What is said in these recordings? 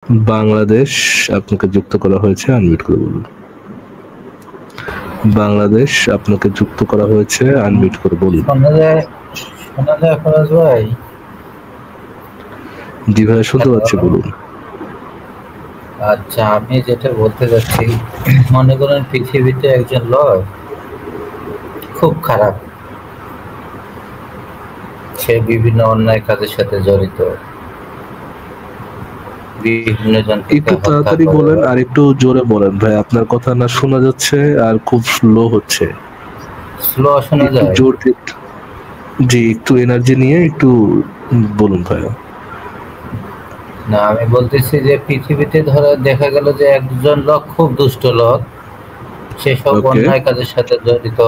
বাংলাদেশ আপনাকে যুক্ত করা হয়েছে, আনমিউট করে বলুন। বাংলাদেশ আপনাকে যুক্ত করা হয়েছে, আনমিউট করে বলুন। শোনা যায় ফরাজ ভাই? জি ভাই, শুনতে পাচ্ছি, বলুন। আচ্ছা, আমি যেটা বলতে যাচ্ছি, মনে করেন পৃথিবীতে একজন লোক খুব খারাপ, সে বিভিন্ন অন্যায় কাজের সাথে জড়িত, বিভিন্ন জনকে একটু হত্যা তাড়াতাড়ি করে। বলেন আর একটু জোরে বলেন ভাই, আপনার কথা না শোনা যাচ্ছে আর খুব স্লো হচ্ছে। স্লো শোনা একটু যায়? জোর দিয়ে, জি একটু এনার্জি নিয়ে একটু বলুন ভাই। না, আমি বলতেছি যে পৃথিবীতে ধরো দেখা গেল যে একজন লোক খুব দুষ্ট লোক, সে সব ওকে অন্যায় কাজের সাথে জড়িত,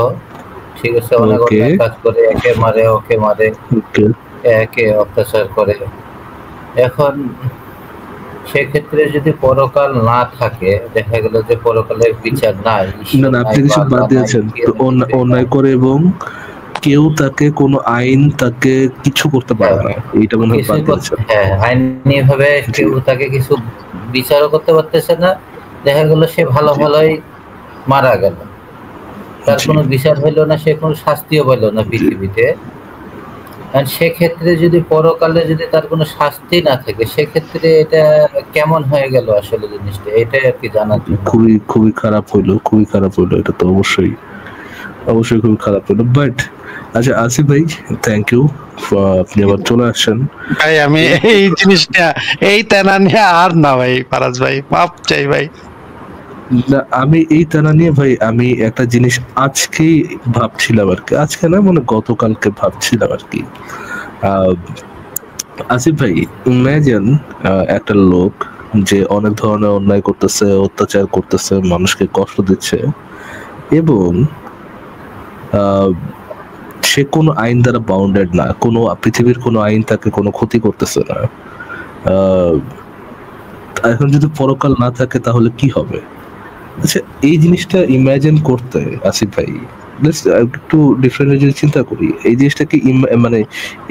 ঠিক আছে, অনেক ওকে অন্যায় কাজ করে, একে মারে, ওকে মারে, ওকে একে অত্যাচার করে। এখন সেক্ষেত্রে যদি পরকাল না থাকে, দেখা গেল যে পরকালের বিচার নাই, না ঈশ্বর না, নাই, আপনি কিছু বাদ আল্লাহ নাই, দিয়েছেন তো, কেউ কিছুই নাই। অন্যায় করে এবং কেউ তাকে কোনো আইন তাকে কিছু করতে পারে হ্যাঁ, না, এইটা মনে হয় বাদ কিছুই দিয়েছেন। হ্যাঁ, আইনি ভাবে জি কেউ তাকে কিছু বিচারও করতে পারতেছে না। দেখা গেল সে ভালো জি ভালোই মারা গেল, তার জি কোনো বিচার হইল না, সে কোনো শাস্তিও পাইল না জি। পৃথিবীতে। আর সেক্ষেত্রে যদি পরকালে যদি তার কোনো শাস্তি না থাকে, সেক্ষেত্রে এটা কেমন হয়ে গেল আসলে জিনিসটা, এটাই আর কি জানার জন্য। খুবই খুবই খারাপ হইলো, খুবই খারাপ হইলো, এটা তো অবশ্যই অবশ্যই খুবই খারাপ হইলো। বাট আচ্ছা আসিফ ভাই, থ্যাংক ইউ, আপনি আবার চলে আসছেন ভাই। আমি এই জিনিসটা, এই তেনা নিয়ে আর না ভাই, ফারাজ ভাই মাপ চাই ভাই। না, আমি এই টানা নিয়ে ভাই, আমি একটা জিনিস আজকেই ভাবছিলাম আর কি, আজকে না মানে গতকালকে ভাবছিলাম আর কি। আসিফ ভাই, ইমাজিন একটা লোক যে অনেক ধরনের অন্যায় করতেছে, অত্যাচার করতেছে, মানুষকে কষ্ট দিচ্ছে, এবং সে কোনো আইন দ্বারা বাউন্ডেড না, কোনো পৃথিবীর কোনো আইন তাকে কোনো ক্ষতি করতেছে না। এখন যদি পরকাল না থাকে তাহলে কি হবে? আচ্ছা, এই জিনিসটা ইমাজিন করতে আসিফ ভাই, একটু ডিফারেন্ট যদি চিন্তা করি, এই জিনিসটা কি মানে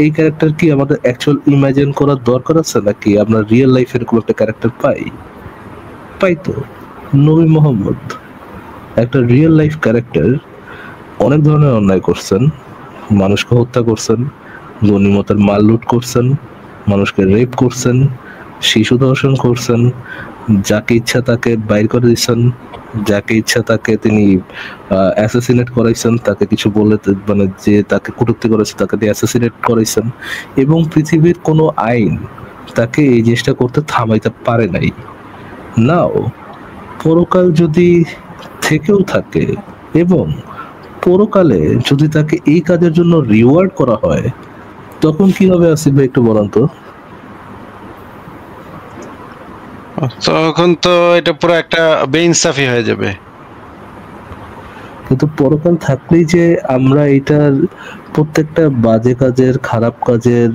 এই ক্যারেক্টার কি আমাদের অ্যাকচুয়াল ইমাজিন করার দরকার আছে, নাকি আমরা রিয়েল লাইফে এরকম একটা ক্যারেক্টার পাই তো। নবী মোহাম্মদ একটা রিয়েল লাইফ ক্যারেক্টার, অনেক ধরনের অন্যায় করছেন, মানুষকে হত্যা করছেন, গনিমতের মাল লুট করছেন, মানুষকে রেপ করছেন, শিশু ধর্ষণ করছেন, যাকে ইচ্ছা তাকে বাইর করে দিচ্ছেন, যাকে ইচ্ছা তাকে তিনি অ্যাসাসিনেট করাইছেন, তাকে কিছু বলে মানে যে তাকে কটূক্তি করেছে তাকে দিয়ে অ্যাসাসিনেট করাইছেন, এবং পৃথিবীর কোনো আইন তাকে এই জিনিসটা করতে থামাইতে পারে নাই। নাও পরকাল যদি থেকেও থাকে, এবং পরকালে যদি তাকে এই কাজের জন্য রিওয়ার্ড করা হয়, তখন কি হবে আসিফ ভাই, একটু বলেন তো। তখন তো এটা পুরো একটা বেইনসাফি হয়ে যাবে। কিন্তু পরকাল থাকলেই যে আমরা এটার প্রত্যেকটা বাজে কাজের, খারাপ কাজের,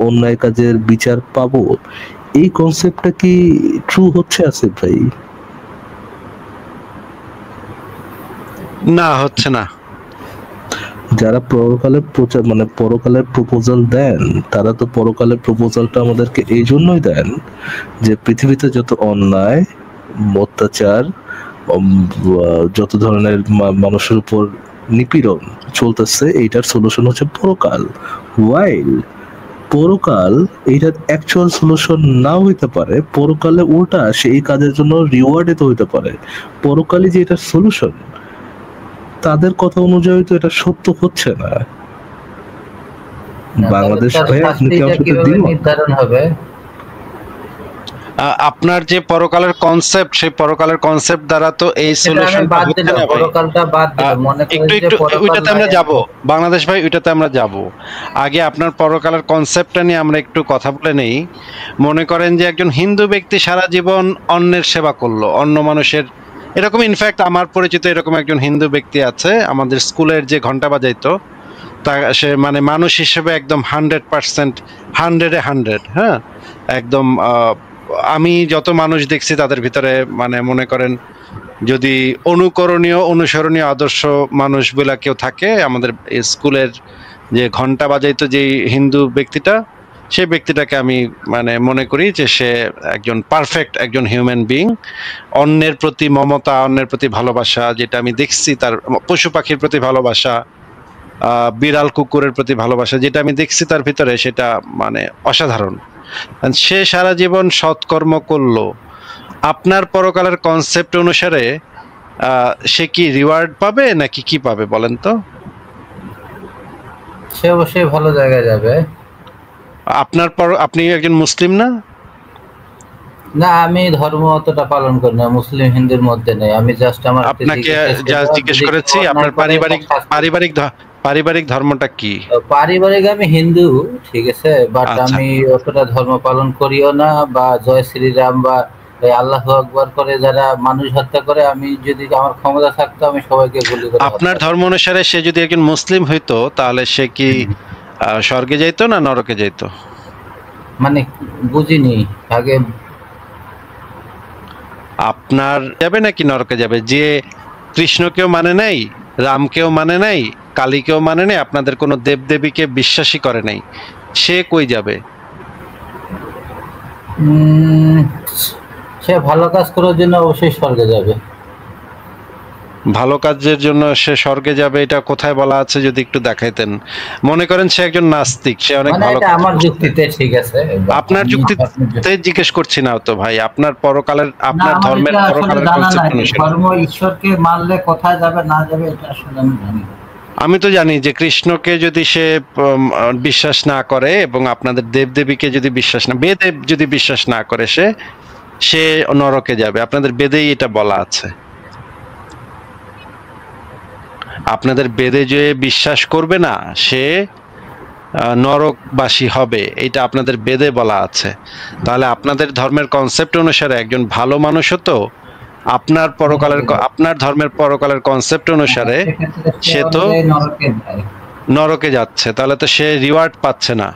অন্যায় কাজের বিচার পাবো, এই কনসেপ্টটা কি ট্রু হচ্ছে আসিফ ভাই? না, হচ্ছে না। যারা পরকালের প্রচার মানে পরকালের প্রপোজাল দেন, তারা তো পরকালের প্রপোজালটা আমাদেরকে এই জন্যই দেন যে পৃথিবীতে যত অন্যায়, অত্যাচার, যত ধরনের মানুষের উপর নিপীড়ন চলতেছে, এইটার সলিউশন হচ্ছে পরকাল। ওয়াইল পরকাল এইটার অ্যাকচুয়াল সলিউশন নাও হইতে পারে, পরকালে উল্টা সে এই কাজের জন্য রিওয়ার্ডেড হইতে পারে। পরকালে যে এটার সলিউশন, তাদের কথা অনুযায়ী তো এটা সত্য হচ্ছে না। বাংলাদেশ ভাই, আপনি কি আমার সাথে দ্বিমত? নির্ধারণ হবে আপনার যে পরকালের কনসেপ্ট, সেই পরকালের কনসেপ্ট দ্বারা তো এই সলিউশনটা হচ্ছে না ভাই। পরকালটা বাদ দিলাম, মনে করেন যে একটু ওইটাতে আমরা যাব, বাংলাদেশ ভাই, ওইটাতে আমরা যাব। আগে আপনার পরকালের কনসেপ্টটা নিয়ে আমরা একটু কথা বলে নেই। মনে করেন যে একজন হিন্দু ব্যক্তি সারা জীবন অন্যের সেবা করলো, অন্য মানুষের, এরকম ইনফ্যাক্ট আমার পরিচিত এরকম একজন হিন্দু ব্যক্তি আছে, আমাদের স্কুলের যে ঘন্টা বাজাইতো, তা সে মানে মানুষ হিসেবে একদম 100%, 100-100, হ্যাঁ, একদম। আমি যত মানুষ দেখছি তাদের ভিতরে মানে মনে করেন যদি অনুকরণীয়, অনুসরণীয় আদর্শ মানুষ বলে কেউ থাকে, আমাদের স্কুলের যে ঘন্টা বাজাইতো যে হিন্দু ব্যক্তিটা, সেই ব্যক্তিটাকে আমি মানে মনে করি যে সে একজন পারফেক্ট একজন হিউম্যান বিইং, অন্যের প্রতি মমতা, অন্যের প্রতি ভালোবাসা, যেটা আমি দেখছি তার পশু পাখির প্রতি ভালোবাসা, বিড়াল কুকুরের প্রতি ভালোবাসা, যেটা আমি দেখছি তার ভিতরে, সেটা মানে অসাধারণ। সে সারা জীবন সৎকর্ম করলো, আপনার পরকালের কনসেপ্ট অনুসারে সে কি রিওয়ার্ড পাবে নাকি কি পাবে বলেন তো? সে অবশ্যই ভালো জায়গায় যাবে। আপনি একজন মুসলিম না? না, আমি ধর্ম অতটা পালন করি না, মুসলিম হিন্দুর মধ্যে নেই। আমি জাস্ট আমার আপনাকে যা জিজ্ঞেস করেছি আপনার পারিবারিক ধর্মটা কি? পারিবারিক আমি হিন্দু, ঠিক আছে, বাট আমি অতটা ধর্ম পালন করিও না, বা জয় শ্রীরাম বা আল্লাহু আকবার করে যারা মানুষ হত্যা করে, আমি যদি আমার ক্ষমতা থাকতো আমি সবাইকে গুলি করে। আপনার ধর্ম অনুসারে সে যদি একজন মুসলিম হইতো তাহলে সে কি স্বর্গে যাইতো না নরকে যাইতো? মানে বুঝিনি আগে। আপনার যাবে নাকি নরকে যাবে? যে কৃষ্ণকেও মানে নাই, রামকেও মানে নাই, কালীকেও মানে নাই, আপনাদের কোনো দেবদেবীকে বিশ্বাসই করে নাই, সে কই যাবে? সে ভালো কাজ করার জন্য অবশ্যই স্বর্গে যাবে। ভালো কাজের জন্য সে স্বর্গে যাবে এটা কোথায় বলা আছে যদি একটু দেখাইতেন। মনে করেন সে একজন নাস্তিক, সে অনেক ভালো কাজ, আমার যুক্তিতে ঠিক আছে, আপনার যুক্তিতে জিজ্ঞেস করছি না তো ভাই, আপনার পরকালের, আপনার ধর্মের পরকালের কনসেপ্ট অনুসারে ধর্ম ঈশ্বরকে মানলে কোথায় যাবে না যাবে এটা আসলে আমি জানি না। আমি তো জানি যে কৃষ্ণকে যদি সে বিশ্বাস না করে এবং আপনাদের দেবদেবীকে যদি বিশ্বাস না, বেদে যদি বিশ্বাস না করে, সে নরকে যাবে। আপনাদের বেদেই এটা বলা আছে। আপনাদের বেদে যে বিশ্বাস করবে না সে নরকবাসী হবে, এটা আপনাদের বেদে বলা আছে। তাহলে আপনাদের ধর্মের কনসেপ্ট অনুসারে একজন ভালো মানুষও তো আপনার ধর্মের পরকালের কনসেপ্ট অনুসারে সে তো নরকে যাচ্ছে, তাহলে তো সে রিওয়ার্ড পাচ্ছে না।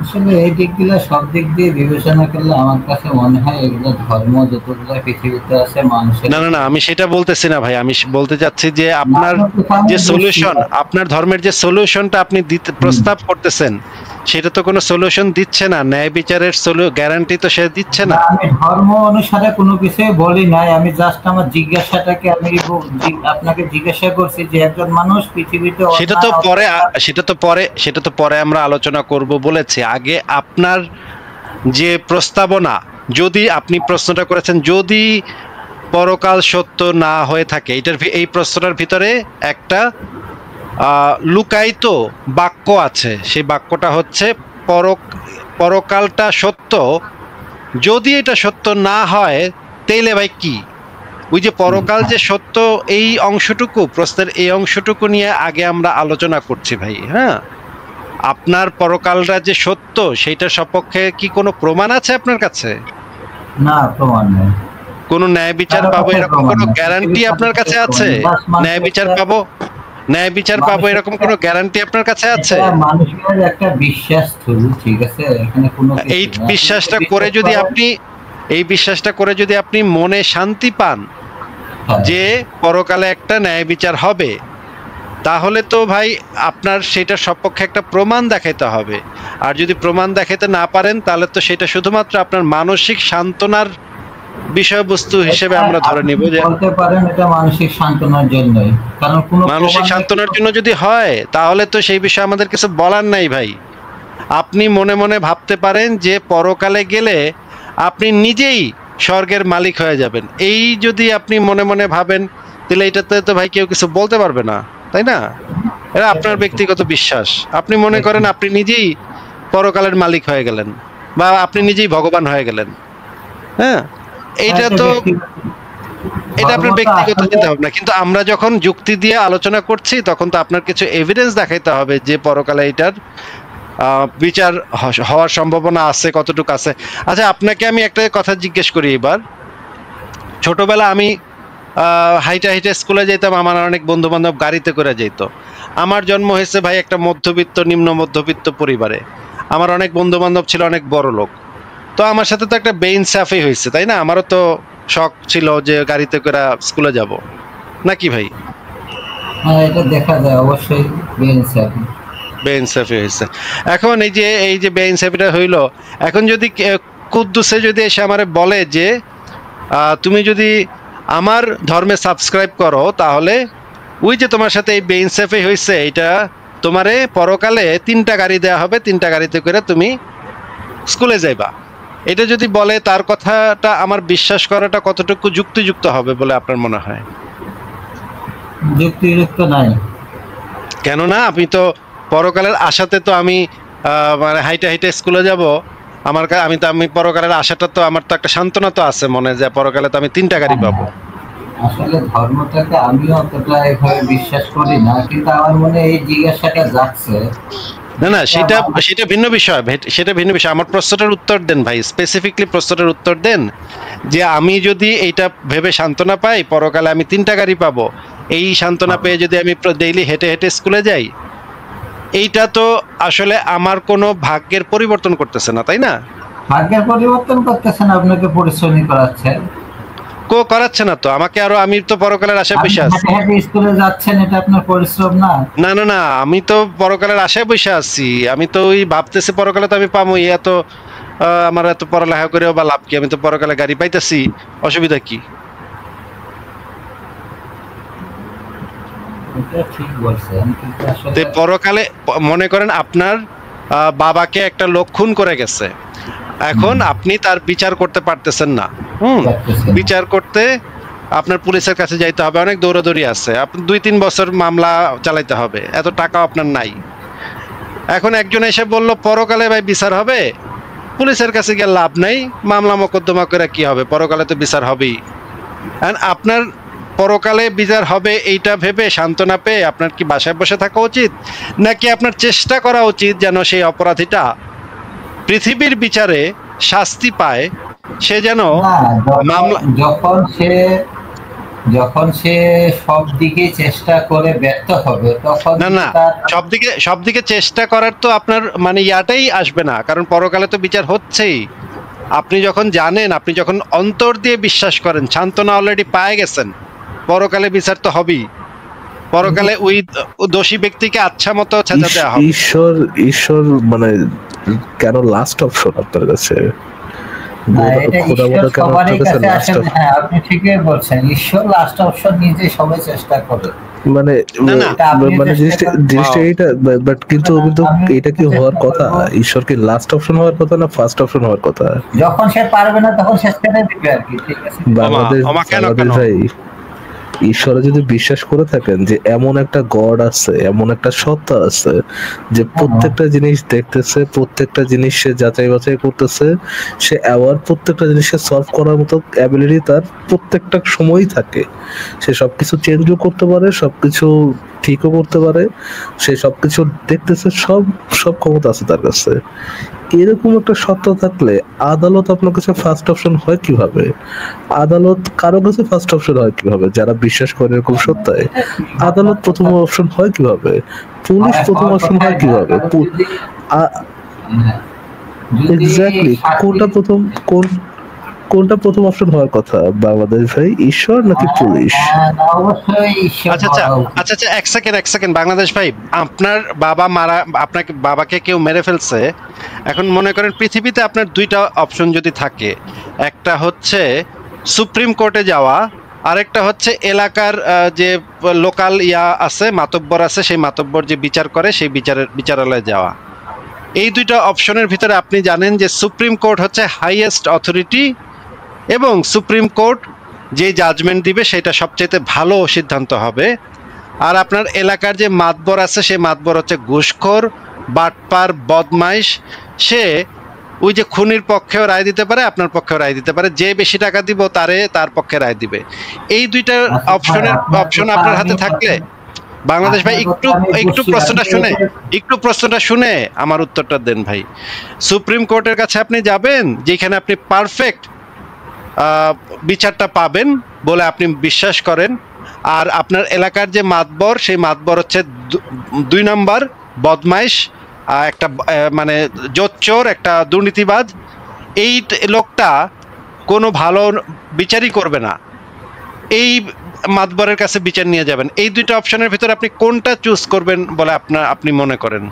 আসলে এই দিকগুলো সব দিক দিয়ে বিবেচনা করলে আমার কাছে মনে হয় এগুলো ধর্ম যতগুলো পৃথিবীতে আছে মানুষের। না, আমি সেটা বলতেছি না ভাই, আমি বলতে চাচ্ছি যে আপনার যে সলিউশন, আপনার ধর্মের যে সলিউশনটা আপনি দিতে প্রস্তাব করতেছেন সেটা তো কোনো সলিউশন দিচ্ছে না, ন্যায় বিচারের গ্যারান্টি তো সে দিচ্ছে না। আমি ধর্ম অনুসারে কোনো কিছুই বলি নাই, আমি জাস্ট আমার জিজ্ঞাসাটাকে আমি আপনাকে জিজ্ঞাসা করছি যে একজন মানুষ পৃথিবীতে, সেটা তো পরে আমরা আলোচনা করব বলেছি। আগে আপনার যে প্রস্তাবনা, যদি আপনি প্রশ্নটা করেছেন যদি পরকাল সত্য না হয়ে থাকে, এই প্রশ্নটার ভিতরে একটা লুকায়িত বাক্য আছে। সেই বাক্যটা হচ্ছে পরকালটা সত্য, যদি এটা সত্য না হয় তাইলে ভাই কি? ওই যে পরকাল যে সত্য, এই অংশটুকু, প্রশ্নের এই অংশটুকু নিয়ে আগে আমরা আলোচনা করছি ভাই। হ্যাঁ, আপনার পরকালটা যে সত্য সেইটার সপক্ষে কি কোনো প্রমাণ আছে আপনার কাছে? না, প্রমাণ নেই। কোনো ন্যায় বিচার পাবো এরকম কোনো গ্যারান্টি আপনার কাছে আছে? ন্যায় বিচার পাবো এরকম কোনো গ্যারান্টি আপনার কাছে আছে? মানুষের একটা বিশ্বাস, ঠিক আছে, এখানে কোনো এই বিশ্বাসটা করে যদি আপনি মনে শান্তি পান যে পরকালে একটা ন্যায় বিচার হবে, তাহলে তো ভাই আপনার সেটার সপক্ষে একটা প্রমাণ দেখাইতে হবে। আর যদি প্রমাণ দেখাইতে না পারেন তাহলে তো সেটা শুধুমাত্র আপনার মানসিক সান্ত্বনার বিষয়বস্তু হিসেবে আমরা ধরে নিব যে বলতে পারেন এটা মানসিক সান্ত্বনার জন্যই, কারণ কোনো মানসিক সান্ত্বনার জন্য যদি হয় তাহলে তো সেই বিষয়ে আমাদের কিছু বলার নাই ভাই। আপনি মনে মনে ভাবতে পারেন যে পরকালে গেলে আপনি নিজেই স্বর্গের মালিক হয়ে যাবেন, এই যদি আপনি মনে মনে ভাবেন তাহলে এটাতে তো ভাই কেউ কিছু বলতে পারবে না, তাই না? এটা আপনার ব্যক্তিগত বিশ্বাস। আপনি মনে করেন আপনি নিজেই পরকালের মালিক হয়ে গেলেন বা আপনি নিজেই ভগবান হয়ে গেলেন। হ্যাঁ, এটা আপনার ব্যক্তিগত চিন্তা ভাবনা, কিন্তু আমরা যখন যুক্তি দিয়ে আলোচনা করছি তখন তো আপনার কিছু এভিডেন্স দেখাইতে হবে যে পরকালে এটার বিচার হওয়ার সম্ভাবনা আছে, কতটুকু আছে। আচ্ছা, আপনাকে আমি একটা কথা জিজ্ঞেস করি এবার। ছোটবেলা আমি হাইটা স্কুলে যেতাম, আমার অনেক বন্ধু বান্ধব গাড়িতে করে যেত। আমার জন্ম হয়েছে ভাই একটা নিম্ন মধ্যবিত্ত পরিবারে। আমার অনেক বন্ধু বান্ধব ছিল অনেক বড় লোক। তো আমার সাথে তো একটা বেইনসাফি হয়েছে, তাই না? আমারও তো শখ ছিল যে গাড়িতে করে স্কুলে যাব, নাকি ভাই? হ্যাঁ, এটা দেখা যায় অবশ্যই বেইনসাফি। বেইনসাফি হয়েছে। এখন এই যে বেইনসাফিটা হইলো, এখন যদি কুদ্দুসে যদি এসে আমারে বলে যে তুমি যদি আমার ধর্মে সাবস্ক্রাইব করো তাহলে ওই যে তোমার সাথে এই বেইনসাফি হয়েছে, এটা তোমারে পরকালে 3টা গাড়ি দেওয়া হবে, 3টা গাড়িতে করে তুমি স্কুলে যাইবা, এটা যদি বলে তার কথাটা আমার বিশ্বাস করাটা কতটুকু যুক্তিযুক্ত হবে বলে আপনার মনে হয়? যুক্তিযুক্ত নাই। কেন না? আমি তো পরকালের আশাতে তো আমি মানে হাইটে হাইটে স্কুলে যাব, আমি পরকালের আশাটা তো আমার তো একটা সান্ত্বনা তো আছে মনে, যে পরকালে তো আমি 3টা গাড়ি পাবো। আসলে ধর্মটাকে আমিও অতটা এভাবে বিশ্বাস করি না, কিন্তু আমার মনে এই জিজ্ঞাসাটা যাচ্ছে। না সেটা ভিন্ন বিষয়, সেটা ভিন্ন বিষয়। আমার প্রশ্নটার উত্তর দেন ভাই, স্পেসিফিকলি প্রশ্নটার উত্তর দেন যে আমি যদি এইটা ভেবে সান্ত্বনা পাই পরকালে আমি 3টা গাড়ি পাবো, এই সান্ত্বনা পেয়ে যদি আমি ডেইলি হেঁটে হেঁটে স্কুলে যাই, এইটা তো আসলে আমার কোনো ভাগ্যের পরিবর্তন করতেছে না, তাই না? ভাগ্যের পরিবর্তন করতেছে না, আপনাকে পরিশ্রমী করাচ্ছে। করাচ্ছে না তো আমাকে, আরো আমি তো পরকালের আশায় বসে আছি। স্কুলে যাচ্ছেন, এটা আপনার পরিশ্রম না? না আমি তো পরকালের আশায় বসে আছি, আমি তো ওই ভাবতেছি পরকালে তো আমি পাবো, এত আমার এত পড়ালেখা করেও বা লাভ কি, আমি তো পরকালে গাড়ি পাইতেছি, অসুবিধা কি? ঠিক বলছেন, কিন্তু আসলে পরকালে মনে করেন আপনার বাবাকে একটা লোক খুন করে গেছে, এখন আপনি তার বিচার করতে পারতেছেন না, বিচার করতে আপনার পুলিশের কাছে যাইতে হবে, অনেক দৌড়াদৌড়ি আছে, আপনি 2-3 বছর মামলা চালাইতে হবে, এত টাকা আপনার নাই। এখন একজন এসে বলল পরকালে ভাই বিচার হবে, পুলিশের কাছে গিয়ে লাভ নাই, মামলা মোকদ্দমা করে কি হবে, পরকালে তো বিচার হবেই। আপনার পরকালে বিচার হবে এইটা ভেবে সান্ত্বনা পেয়ে আপনার কি বাসায় বসে থাকা উচিত, নাকি আপনার চেষ্টা করা উচিত যেন সেই অপরাধীটা পৃথিবীর বিচারে শাস্তি পায়, সে যেন মামলা, যখন সে সব দিকে চেষ্টা করে ব্যর্থ হবে তখন না সব দিকে চেষ্টা করার তো আপনার মানে ইয়াটাই আসবে না, কারণ পরকালে তো বিচার হচ্ছেই। আপনি যখন জানেন, আপনি যখন অন্তর দিয়ে বিশ্বাস করেন, সান্ত্বনা অলরেডি পায়ে গেছেন, পরকালে বিচার তো হবেই, পরকালে ওই দোষী ব্যক্তিকে আচ্ছা মতো সাজা দেওয়া হবে। ঈশ্বর মানে কেন লাস্ট অপশন আপনার কাছে? আপনি ঠিকই বলছেন, ঈশ্বর লাস্ট অপশন নিজে সবাই চেষ্টা করে, মানে জিনিসটা এইটা, বাট কিন্তু এটা কি হওয়ার কথা? ঈশ্বর কি লাস্ট অপশন হওয়ার কথা না ফার্স্ট অপশন হওয়ার কথা? যখন সে পারবে না তখন শেষ করে দিবে আর কি। ঠিক আছে, বাংলাদেশ ভাই, ঈশ্বরে যদি বিশ্বাস করে থাকেন যে এমন একটা গড আছে, এমন একটা সত্তা আছে যে প্রত্যেকটা জিনিস দেখতেছে, প্রত্যেকটা জিনিস সে যাচাই বাছাই করতেছে, সে আবার প্রত্যেকটা জিনিসকে সলভ করার মতো অ্যাবিলিটি তার প্রত্যেকটা সময়ই থাকে, সে সবকিছু চেঞ্জও করতে পারে, সবকিছু ঠিকও করতে পারে, সে সবকিছু দেখতেছে, সব ক্ষমতা আছে তার কাছে। এরকম একটা সত্তা থাকলে আদালত আপনার কাছে ফার্স্ট অপশন হয় কিভাবে? আদালত কারো কাছে ফার্স্ট অপশন হয় কিভাবে? যারা বিশ্বাস করে এরকম সত্তায়, আদালত প্রথম অপশন হয় কিভাবে? পুলিশ প্রথম অপশন হয় কিভাবে? এক্স্যাক্টলি কোনটা প্রথম অপশন হওয়ার কথা বাংলাদেশ ভাই, ঈশ্বর নাকি পুলিশ? আচ্ছা এক সেকেন্ড বাংলাদেশ ভাই, আপনার বাবাকে কেউ মেরে ফেলছে, এখন মনে করেন পৃথিবীতে আপনার 2টা অপশন যদি থাকে, একটা হচ্ছে সুপ্রিম কোর্টে যাওয়া, আরেকটা হচ্ছে এলাকার যে লোকাল আছে, মাতব্বর আছে, সেই মাতব্বর যে বিচার করে সেই বিচারালয়ে যাওয়া। এই 2টা অপশনের ভিতরে আপনি জানেন যে সুপ্রিম কোর্ট হচ্ছে হাইয়েস্ট অথরিটি, এবং সুপ্রিম কোর্ট যে জাজমেন্ট দিবে সেটা সবচেয়ে ভালো সিদ্ধান্ত হবে। আর আপনার এলাকার যে মাতবর আছে, সেই মাতবর হচ্ছে ঘুষখোর, বাটপার, বদমাইশ, সে ওই যে খুনির পক্ষেও রায় দিতে পারে, আপনার পক্ষেও রায় দিতে পারে, যে বেশি টাকা দিব তার পক্ষে রায় দিবে। এই 2টা অপশন আপনার হাতে থাকলে, বাংলাদেশ ভাই একটু প্রশ্নটা শুনে আমার উত্তরটা দেন ভাই। সুপ্রিম কোর্টের কাছে আপনি যাবেন যেখানে আপনি পারফেক্ট বিচারটা পাবেন বলে আপনি বিশ্বাস করেন, আর আপনার এলাকার যে মাতবর, সেই মাতবর হচ্ছে 2 নম্বর বদমাইশ, একটা মানে জোচ্চোর, একটা দুর্নীতিবাজ, এই লোকটা কোনো ভালো বিচারই করবে না, এই মাতবরের কাছে বিচার নিয়ে যাবেন, এই দুইটা অপশনের ভিতরে আপনি কোনটা চুজ করবেন বলে আপনি মনে করেন?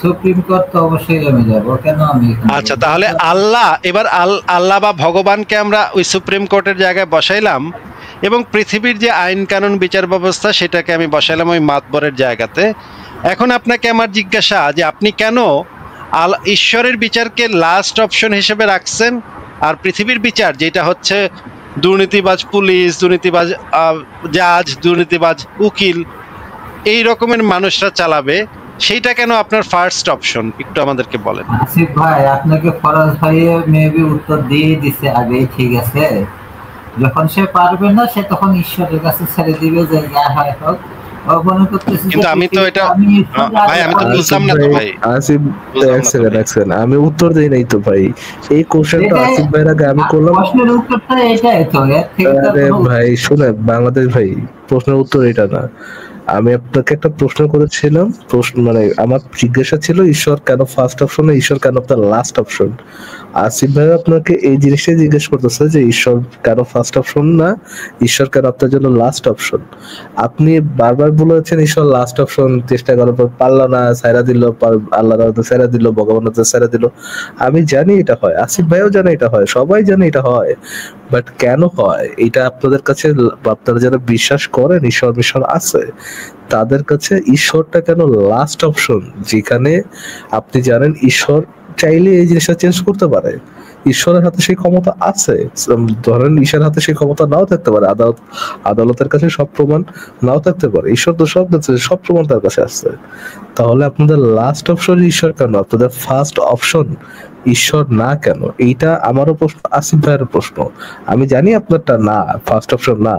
সুপ্রিম কোর্ট তো অবশ্যই আমি যাব, কেন আমি আচ্ছা, তাহলে এবার আল্লাহ বা ভগবানকে আমরা ওই সুপ্রিম কোর্টের জায়গায় বসাইলাম, এবং পৃথিবীর যে আইন কানুন বিচার ব্যবস্থা সেটাকে আমি বসাইলাম ওই মাতবরের জায়গাতে। এখন আপনাকে আমার জিজ্ঞাসা যে আপনি কেন ঈশ্বরের বিচারকে লাস্ট অপশন হিসেবে রাখছেন, আর পৃথিবীর বিচার যেটা হচ্ছে দুর্নীতিবাজ পুলিশ, দুর্নীতিবাজ জাজ, দুর্নীতিবাজ উকিল, এই রকমের মানুষরা চালাবে, সেইটা কেন আপনার ফার্স্ট অপশন? একটু আমাদেরকে বলেন। আসিফ ভাই, আপনাকে ফরাজ ভাই মেবি উত্তর দিয়ে দিছে আগে, ঠিক আছে? যখন সে পারবে না, সে তখন ঈশ্বরের কাছে ছেড়ে দিবে যে যা হয় হোক। কিন্তু আমি তো এটা ভাই, আমি তো বুঝলাম না তো ভাই। আসিফ, এক সেকেন্ড, আমি উত্তর দেই নাই তো ভাই। এই কোশ্চেনটা আসিফ ভাইয়ের আগে আমি করলাম। প্রশ্নের উত্তরটা এটাই তো। আরে ভাই শুনে, বাংলাদেশ ভাই, প্রশ্নের উত্তর এটা না। আমি আপনাকে একটা প্রশ্ন করেছিলাম, প্রশ্ন মানে আমার জিজ্ঞাসা ছিল ঈশ্বর কেন ফার্স্ট অপশন, ঈশ্বর কেন আপনার লাস্ট অপশন। আসিফ ভাই আপনাকে এই জিনিসটাই জিজ্ঞেস করতেছে যে ঈশ্বর কেন ফার্স্ট অপশন না, ঈশ্বর কেন আপনার জন্য লাস্ট অপশন। আপনি বারবার বলেছেন ঈশ্বর লাস্ট অপশন, চেষ্টা করার পর পারলো না, সাইরা দিল, আল্লাহ সাইরা দিল, ভগবান সাইরা দিল। আমি জানি এটা হয়, আসিফ ভাইও জানে এটা হয়, সবাই জানে এটা হয়, বাট কেন হয় এটা আপনাদের কাছে, আপনারা যারা বিশ্বাস করেন ঈশ্বর মিশন আছে তাদের কাছে ঈশ্বরটা কেন লাস্ট অপশন, যেখানে আপনি জানেন ঈশ্বর চাইলে এই জিনিসটা চেঞ্জ করতে পারে। ঈশ্বরের হাতে সেই ক্ষমতা আছে। ধরেন ঈশ্বরের হাতে সেই ক্ষমতা নাও থাকতে পারে, আদালতের কাছে সব প্রমাণ নাও থাকতে পারে, ঈশ্বর তো সব দেখছে, সব প্রমাণ তার কাছে আছে। তাহলে আপনাদের লাস্ট অপশন ঈশ্বর কেন, আপনাদের ফার্স্ট অপশন ঈশ্বর না কেন? এইটা আমারও প্রশ্ন, আসিফ ভাইয়ের প্রশ্ন। আমি জানি আপনারটা না, ফার্স্ট অপশন না,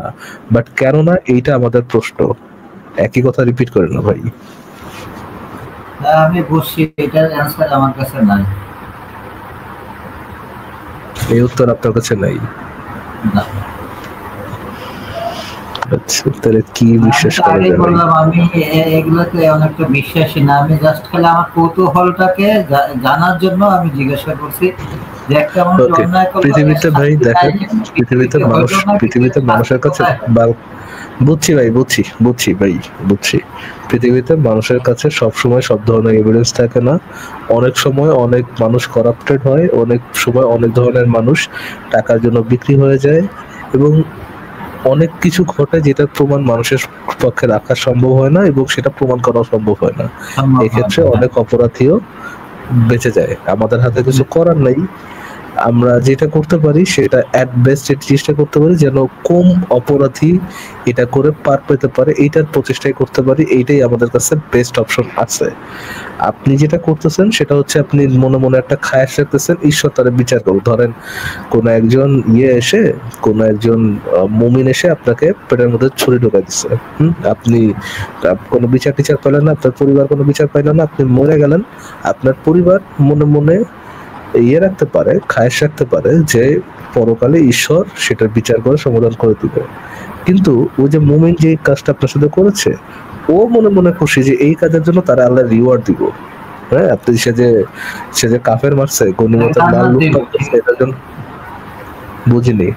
বাট কেন না এইটা আমাদের প্রশ্ন। একই কথা রিপিট করেন না ভাই। আমি বুঝছি, এটার অ্যানসার আমার কাছে নাই। এই উত্তর আপনার কাছে নাই? না। আচ্ছা, তাহলে কি বিশ্বাস করেন? আমি বললাম আমি এগুলোতে অনেকটা বিশ্বাসী না। আমি জাস্ট খালি আমার কৌতূহলটাকে জানার জন্য আমি জিজ্ঞাসা করছি যে একটা মানুষ অন্যায় করলে পৃথিবীতে ভাই দেখেন, পৃথিবীতে মানুষের কাছে, বুঝছি ভাই, বুঝছি ভাই, বুঝছি। পৃথিবীতে মানুষের কাছে সবসময় সব ধরনের এভিডেন্স থাকে না। অনেক সময় অনেক মানুষ করাপ্টেড হয়, অনেক সময় অনেক ধরনের মানুষ টাকার জন্য বিক্রি হয়ে যায়, এবং অনেক কিছু ঘটে যেটার প্রমাণ মানুষের পক্ষে রাখা সম্ভব হয় না, এবং সেটা প্রমাণ করা সম্ভব হয় না। এক্ষেত্রে অনেক অপরাধীও বেঁচে যায়। আমাদের হাতে কিছু করার নাই। আমরা যেটা করতে পারি সেটা অ্যাট বেস্ট চেষ্টা করতে পারি যেন কম অপরাধী এটা করে পার পেতে পারে, এইটার প্রচেষ্টাই করতে পারি। এইটাই আমাদের কাছে বেস্ট অপশন আছে। আপনি যেটা করতেছেন সেটা হচ্ছে আপনি মনে মনে একটা খায়াস রাখতেছেন ঈশ্বর তারা বিচার করুক। ধরেন কোন একজন কোন একজন মুমিন এসে আপনাকে পেটের মধ্যে ছুরি ঢোকা দিচ্ছে, আপনি কোনো বিচার টিচার পেলেন না, আপনার পরিবার কোনো বিচার পাইল না, আপনি মরে গেলেন। আপনার পরিবার মনে মনে রাখতে পারে, খায়েশ রাখতে পারে যে পরকালে ঈশ্বর সেটার বিচার করে সমাধান করে দিবে। কিন্তু ওই যে মুমিন যে কাজটা আপনার সাথে করেছে, ও মনে মনে খুশি যে এই কাজের জন্য তারা আল্লাহ রিওয়ার্ড দিব। হ্যাঁ, আপনি সে যে কাফের মারছে, গনিমতের মাল লুট করছে, এটার জন্য বুঝিনি।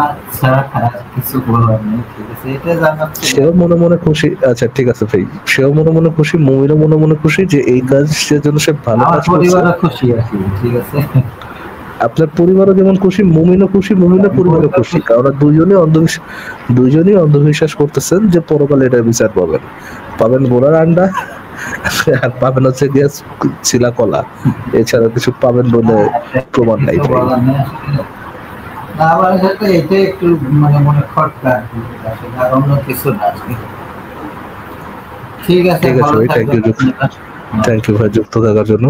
আচ্ছা, কিছু বলার নেই, ঠিক আছে, এটা জানাচ্ছি। সেও মনে মনে খুশি। আচ্ছা ঠিক আছে ভাই, সেও মনে মনে খুশি, মুমিনও মনে মনে খুশি যে এই কাজের জন্য সে ভালো কাজ করছে। পরিবারও খুশি আছে, ঠিক আছে। আপনার পরিবারও যেমন খুশি, মুমিনও খুশি, মুমিনের পরিবারও খুশি, কারণ দুইজনই অন্ধবিশ্বাস করতেছেন যে পরকালে এটার বিচার পাবেন ঘোড়ার আন্ডা, আর পাবেন হচ্ছে গিয়ে ছিলা কলা, এছাড়া কিছু পাবেন বলে প্রমাণ নাই। আমার সাথে এটা একটু মানে মনে খটকা, আর অন্য কিছু না। ঠিক আছে, থ্যাংক ইউ ভাই যুক্ত থাকার জন্য।